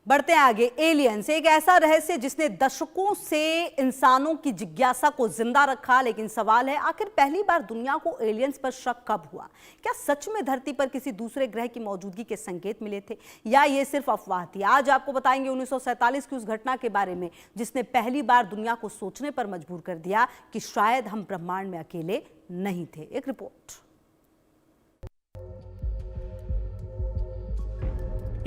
बढ़ते हैं आगे। एलियंस एक ऐसा रहस्य जिसने दशकों से इंसानों की जिज्ञासा को जिंदा रखा, लेकिन सवाल है आखिर पहली बार दुनिया को एलियंस पर शक कब हुआ? क्या सच में धरती पर किसी दूसरे ग्रह की मौजूदगी के संकेत मिले थे या ये सिर्फ अफवाह थी? आज आपको बताएंगे 1947 की उस घटना के बारे में जिसने पहली बार दुनिया को सोचने पर मजबूर कर दिया कि शायद हम ब्रह्मांड में अकेले नहीं थे। एक रिपोर्ट।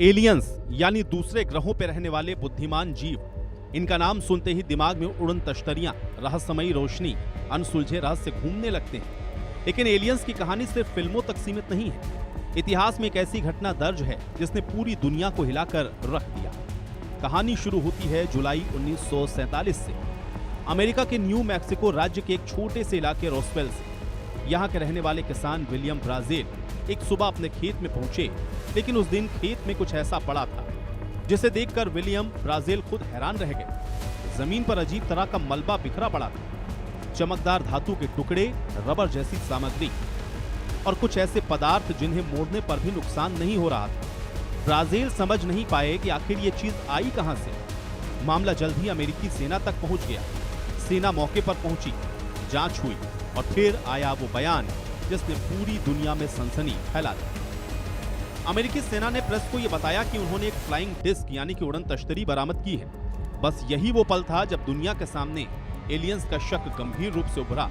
एलियंस यानी दूसरे ग्रहों पर रहने वाले बुद्धिमान जीव, इनका नाम सुनते ही दिमाग में उड़न तश्तरियां, रहस्यमयी रोशनी, अनसुलझे रहस्य घूमने लगते हैं। लेकिन एलियंस की कहानी सिर्फ फिल्मों तक सीमित नहीं है। इतिहास में एक ऐसी घटना दर्ज है जिसने पूरी दुनिया को हिलाकर रख दिया। कहानी शुरू होती है जुलाई 1947 से, अमेरिका के न्यू मैक्सिको राज्य के एक छोटे से इलाके रोसवेल से। यहाँ के रहने वाले किसान विलियम ब्राजील एक सुबह अपने खेत में पहुंचे, लेकिन उस दिन खेत में कुछ ऐसा पड़ा था जिसे देखकर विलियम ब्राजील खुद हैरान रह गए। जमीन पर अजीब तरह का मलबा बिखरा पड़ा था, चमकदार धातु के टुकड़े, रबर जैसी सामग्री और कुछ ऐसे पदार्थ जिन्हें मोड़ने पर भी नुकसान नहीं हो रहा था। ब्राजील समझ नहीं पाए कि आखिर ये चीज आई कहां से। मामला जल्द ही अमेरिकी सेना तक पहुंच गया। सेना मौके पर पहुंची, जांच हुई और फिर आया वो बयान जिसने पूरी दुनिया में सनसनी फैला दी। अमेरिकी सेना ने प्रेस को यह बताया कि उन्होंने एक फ्लाइंग डिस्क यानी कि उड़न तश्तरी बरामद की है। बस यही वो पल था जब दुनिया के सामने एलियंस का शक गंभीर रूप से उभरा।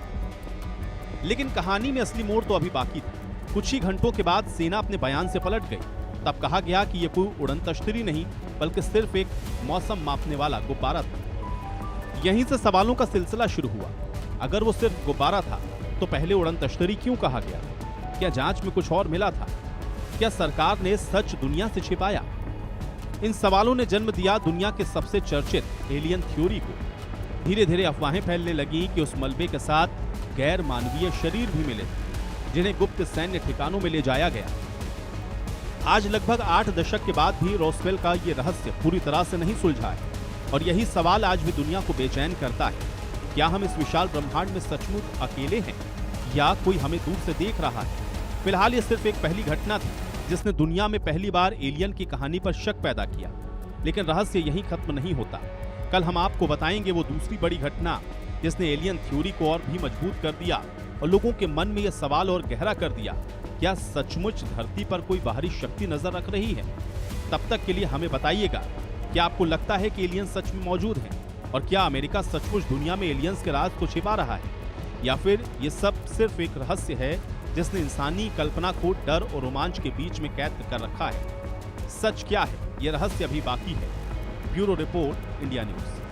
लेकिन कहानी में असली मोड़ तो अभी बाकी था। कुछ ही घंटों के बाद सेना अपने बयान से पलट गई। तब कहा गया कि यह कोई उड़न तश्तरी नहीं बल्कि सिर्फ एक मौसम मापने वाला गुब्बारा था। यहीं से सवालों का सिलसिला शुरू हुआ। अगर वो सिर्फ गुब्बारा था तो पहले उड़न तश्तरी क्यों कहा गया? क्या जांच में कुछ और मिला था? क्या सरकार ने सच दुनिया से छिपाया? इन सवालों ने जन्म दिया दुनिया के सबसे चर्चित एलियन थ्योरी को। धीरे धीरे अफवाहें फैलने लगी कि उस मलबे के साथ गैर मानवीय शरीर भी मिले जिन्हें गुप्त सैन्य ठिकानों में ले जाया गया। आज लगभग 8 दशक के बाद भी रोसवेल का ये रहस्य पूरी तरह से नहीं सुलझा है और यही सवाल आज भी दुनिया को बेचैन करता है। क्या हम इस विशाल ब्रह्मांड में सचमुच अकेले हैं या कोई हमें दूर से देख रहा है? फिलहाल ये सिर्फ एक पहली घटना थी जिसने दुनिया में पहली बार एलियन की कहानी पर शक पैदा किया। लेकिन रहस्य यहीं खत्म नहीं होता। कल हम आपको बताएंगे वो दूसरी बड़ी घटना जिसने एलियन थ्योरी को और भी मजबूत कर दिया और लोगों के मन में यह सवाल और गहरा कर दिया, क्या सचमुच धरती पर कोई बाहरी शक्ति नजर रख रही है? तब तक के लिए हमें बताइएगा, क्या आपको लगता है कि एलियन सच में मौजूद हैं? और क्या अमेरिका सचमुच दुनिया में एलियंस के राज को छिपा रहा है, या फिर ये सब सिर्फ एक रहस्य है जिसने इंसानी कल्पना को डर और रोमांच के बीच में कैद कर रखा है? सच क्या है, ये रहस्य अभी बाकी है। Bureau report, India news.